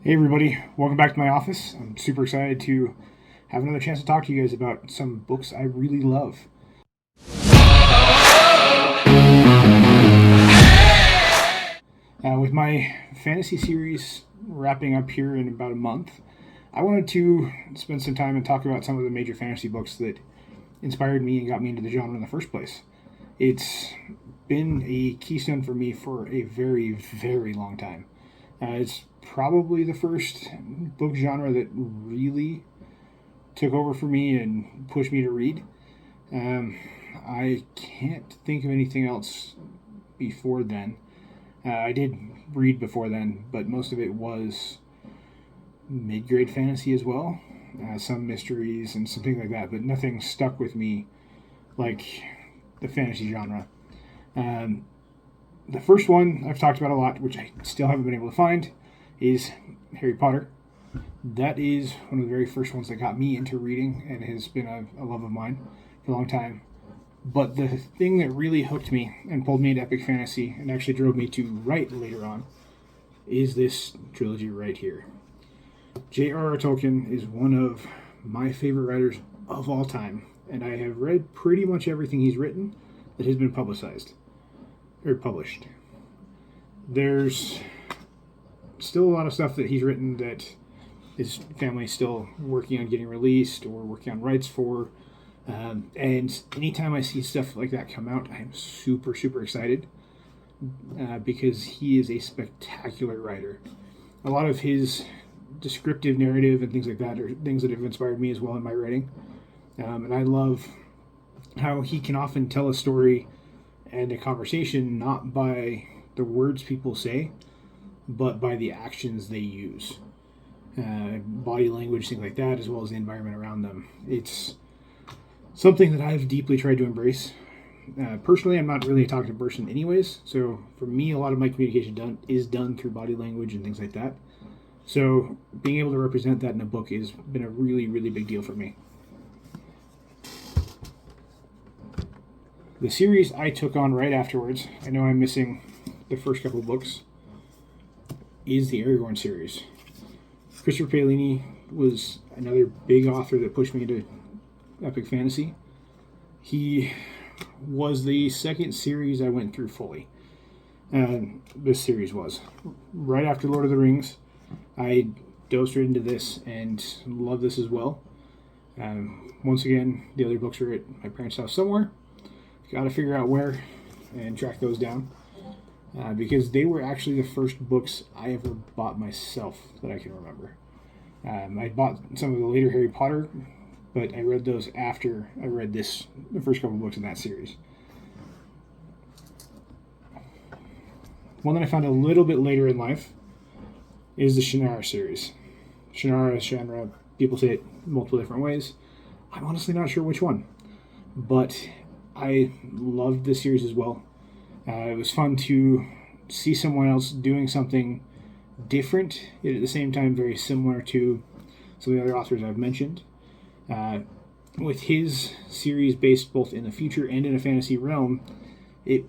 Hey everybody, welcome back to my office. I'm super excited to have another chance to talk to you guys about some books I really love. With my fantasy series wrapping up here in about a month, I wanted to spend some time and talk about some of the major fantasy books that inspired me and got me into the genre in the first place. It's been a keystone for me for a very, very long time. It's probably the first book genre that really took over for me and pushed me to read. Um, I can't think of anything else before then. I did read before then, but most of it was mid grade fantasy as well. Some mysteries and some things like that, but nothing stuck with me like the fantasy genre. Um, the first one I've talked about a lot, which I still haven't been able to find, is Harry Potter. That is one of the very first ones that got me into reading and has been a love of mine for a long time. But the thing that really hooked me and pulled me into epic fantasy and actually drove me to write later on is this trilogy right here. J.R.R. Tolkien is one of my favorite writers of all time, and I have read pretty much everything he's written that has been publicized or published. There's still a lot of stuff that he's written that his family's still working on getting released or working on rights for. And anytime I see stuff like that come out, I'm super, super excited because he is a spectacular writer. A lot of his descriptive narrative and things like that are things that have inspired me as well in my writing. And I love how he can often tell a story and a conversation not by the words people say, but by the actions they use. Body language, things like that, as well as the environment around them. It's something that I've deeply tried to embrace. Personally, I'm not really a talkative person, anyways. So for me, a lot of my communication is done through body language and things like that. So being able to represent that in a book has been a really, really big deal for me. The series I took on right afterwards, I know I'm missing the first couple of books, is the Aragorn series. Christopher Paolini was another big author that pushed me into epic fantasy. He was the second series I went through fully. This series was. Right after Lord of the Rings, I dove straight into this and love this as well. Once again, the other books are at my parents' house somewhere. Got to figure out where and track those down. Because they were actually the first books I ever bought myself that I can remember. I bought some of the later Harry Potter, but I read those after I read the first couple books in that series. One that I found a little bit later in life is the Shannara series. Shannara, people say it multiple different ways. I'm honestly not sure which one, but I loved this series as well. It was fun to see someone else doing something different, yet at the same time very similar to some of the other authors I've mentioned. With his series based both in the future and in a fantasy realm, it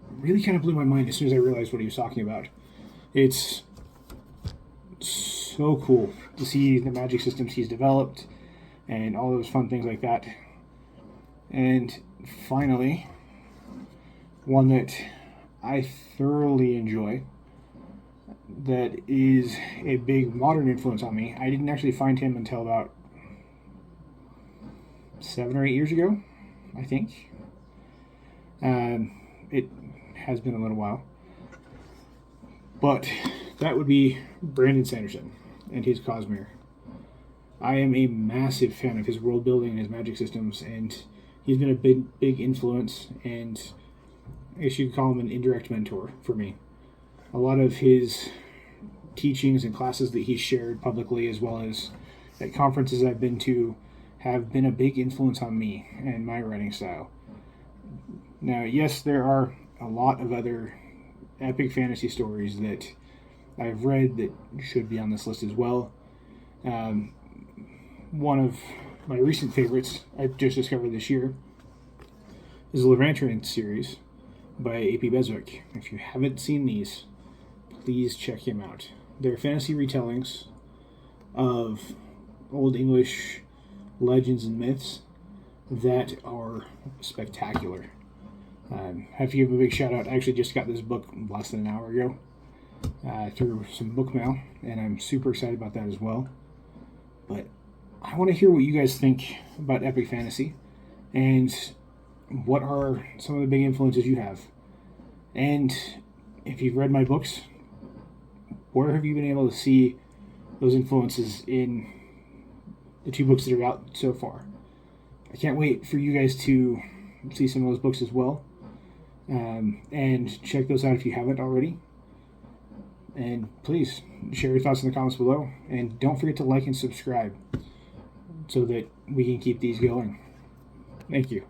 really kind of blew my mind as soon as I realized what he was talking about. It's so cool to see the magic systems he's developed and all those fun things like that. And finally, one that I thoroughly enjoy that is a big modern influence on me. I didn't actually find him until about 7 or 8 years ago, I think. It has been a little while. But that would be Brandon Sanderson and his Cosmere. I am a massive fan of his world building and his magic systems, and he's been a big influence, and I guess you could call him an indirect mentor for me. A lot of his teachings and classes that he's shared publicly, as well as at conferences I've been to, have been a big influence on me and my writing style. Now, yes, there are a lot of other epic fantasy stories that I've read that should be on this list as well. One of my recent favorites I've just discovered this year is the Levantine series by A.P. Beswick. If you haven't seen these, please check him out. They're fantasy retellings of Old English legends and myths that are spectacular. Have to give a big shout out. I actually just got this book less than an hour ago through some book mail, and I'm super excited about that as well. But I want to hear what you guys think about epic fantasy, and what are some of the big influences you have. And if you've read my books, where have you been able to see those influences in the 2 books that are out so far? I can't wait for you guys to see some of those books as well. And check those out if you haven't already. And please share your thoughts in the comments below. And don't forget to like and subscribe so that we can keep these going. Thank you.